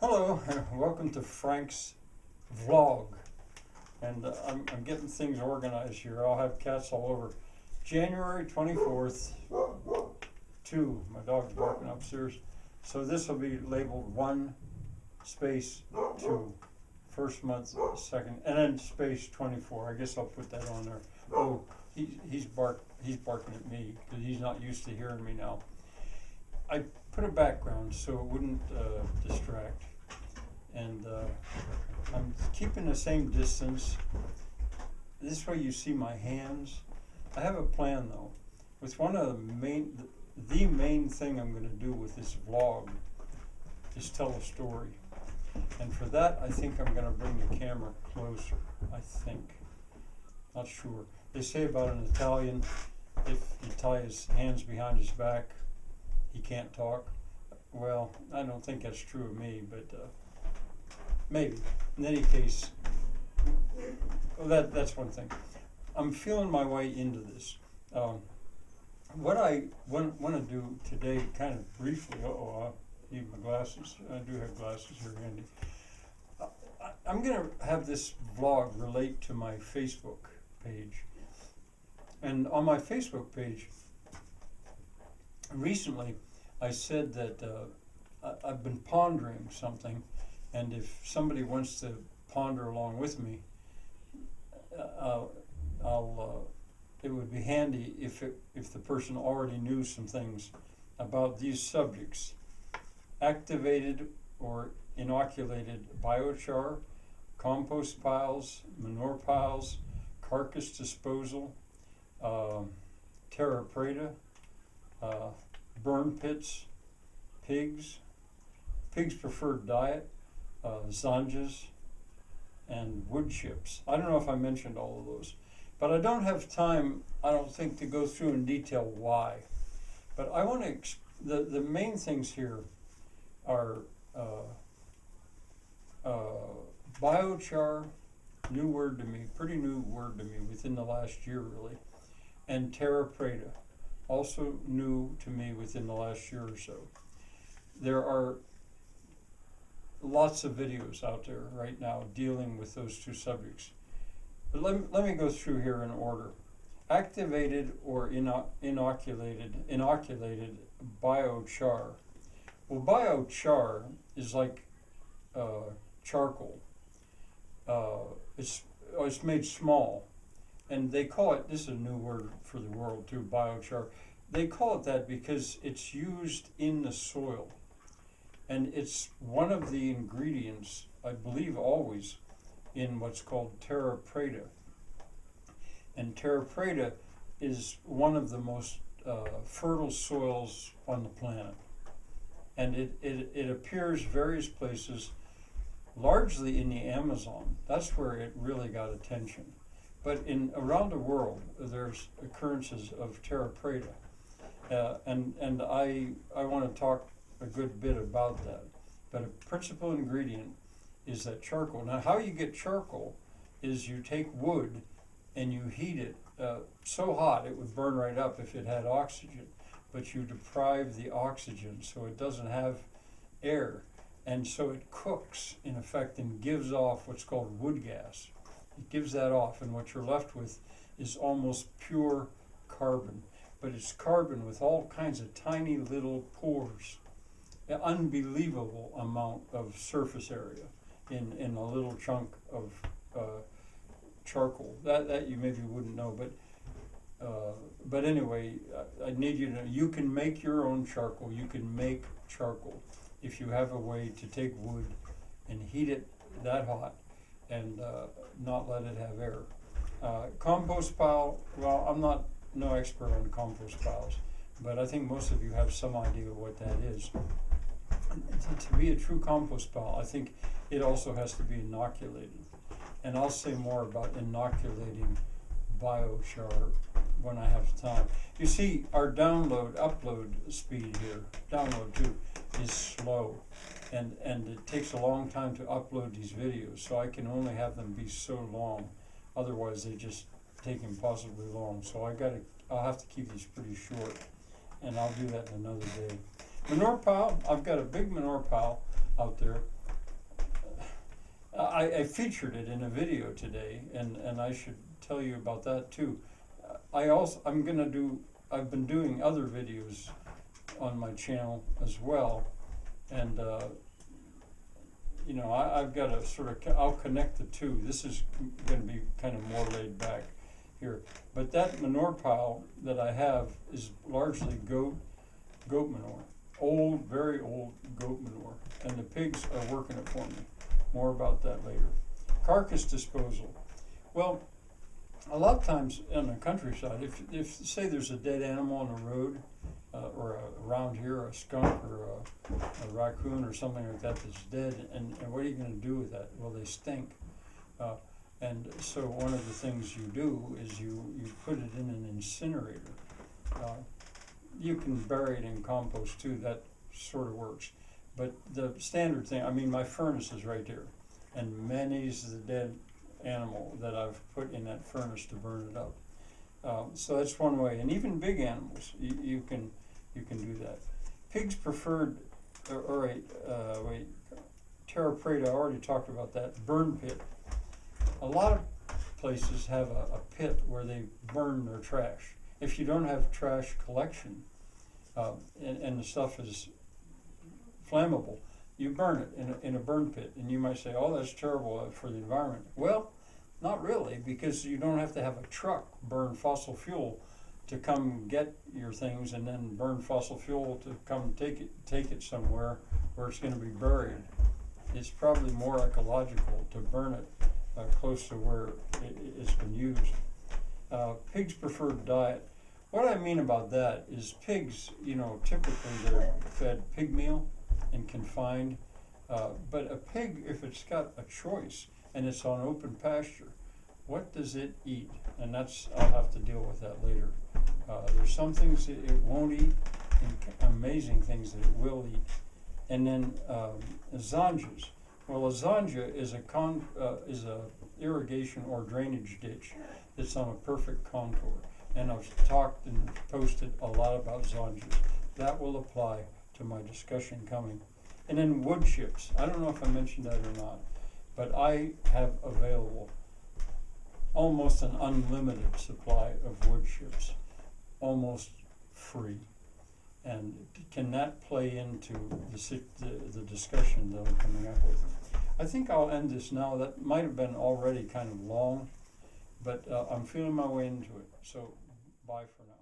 Hello, welcome to Frank's vlog. And I'm getting things organized here. I'll have cats all over. January 24th, 2. My dog's barking upstairs. So this will be labeled 1 space 2. First month, second, and then space 24. I guess I'll put that on there. Oh, he's barking at me because he's not used to hearing me now. I put a background so it wouldn't distract. And I'm keeping the same distance. This way you see my hands. I have a plan though. With one of the main thing I'm going to do with this vlog is tell a story. And for that, I think I'm going to bring the camera closer. I think. Not sure. They say about an Italian, if you tie his hands behind his back, he can't talk. Well, I don't think that's true of me, but maybe. In any case, that's one thing. I'm feeling my way into this. What I want to do today, kind of briefly, I need my glasses. I do have glasses here handy. I'm going to have this vlog relate to my Facebook page. And on my Facebook page, recently, I said that I've been pondering something, and if somebody wants to ponder along with me, it would be handy if the person already knew some things about these subjects: activated or inoculated biochar, compost piles, manure piles, carcass disposal, terra preta, burn pits, pigs preferred diet, zanjas, and wood chips. I don't know if I mentioned all of those, but I don't have time, I don't think, to go through in detail why. But I want to, the main things here are biochar, new word to me, pretty new word to me within the last year really, and terra preta, also new to me within the last year or so. There are lots of videos out there right now dealing with those two subjects. But let me go through here in order. Activated or inoculated biochar. Well, biochar is like charcoal. It's made small. And they call it, this is a new word for the world too, biochar. They call it that because it's used in the soil. And it's one of the ingredients, I believe always, in what's called terra preta. And terra preta is one of the most fertile soils on the planet. And it appears various places, largely in the Amazon. That's where it really got attention. But around the world, there's occurrences of terra preta. And I want to talk a good bit about that. But a principal ingredient is that charcoal. Now, how you get charcoal is you take wood and you heat it so hot it would burn right up if it had oxygen. But you deprive the oxygen so it doesn't have air. And so it cooks, in effect, and gives off what's called wood gas. It gives that off, and what you're left with is almost pure carbon. But it's carbon with all kinds of tiny little pores. An unbelievable amount of surface area in a little chunk of charcoal. That you maybe wouldn't know, but anyway, I need you to know, you can make your own charcoal. You can make charcoal if you have a way to take wood and heat it that hot and not let it have air. Compost pile, well, I'm no expert on compost piles, but I think most of you have some idea of what that is. To be a true compost pile, I think it also has to be inoculated. And I'll say more about inoculating biochar when I have time. You see, our upload speed here, download too, is slow. And it takes a long time to upload these videos, so I can only have them be so long. Otherwise, they just take impossibly long. So I'll have to keep these pretty short, and I'll do that in another day. Manure pile, I've got a big manure pile out there I featured it in a video today, and I should tell you about that too. I've been doing other videos on my channel as well, and I've got a sort of, I'll connect the two. This is going to be kind of more laid back here, but that manure pile that I have is largely goat manure, old, very old goat manure, and the pigs are working it for me. More about that later. Carcass disposal. Well, a lot of times in the countryside, if say there's a dead animal on the road, or around here, a skunk or a raccoon or something like that that's dead, and what are you going to do with that? Well, they stink. And so one of the things you do is you put it in an incinerator. You can bury it in compost too, that sort of works. But the standard thing, I mean, my furnace is right there, and many's the dead animal that I've put in that furnace to burn it up. So that's one way, and even big animals, you can do that. Pigs preferred, terra preta, I already talked about that. Burn pit. A lot of places have a pit where they burn their trash. If you don't have trash collection, and the stuff is flammable, you burn it in a burn pit, and you might say, "Oh, that's terrible for the environment." Well, not really, because you don't have to have a truck burn fossil fuel to come get your things, and then burn fossil fuel to come take it somewhere where it's going to be buried. It's probably more ecological to burn it close to where it's been used. Pigs' preferred diet. What I mean about that is pigs, typically they're fed pig meal and confined, but a pig, if it's got a choice and it's on open pasture, what does it eat? And I'll have to deal with that later. There's some things that it won't eat, and amazing things that it will eat. And then zanjas. Well, a zanja is a irrigation or drainage ditch that's on a perfect contour. And I've talked and posted a lot about zanjas. That will apply to my discussion coming. And then wood chips. I don't know if I mentioned that or not, but I have available almost an unlimited supply of wood chips, almost free. And can that play into the discussion that I'm coming up with? I think I'll end this now. That might have been already kind of long, but I'm feeling my way into it. So bye for now.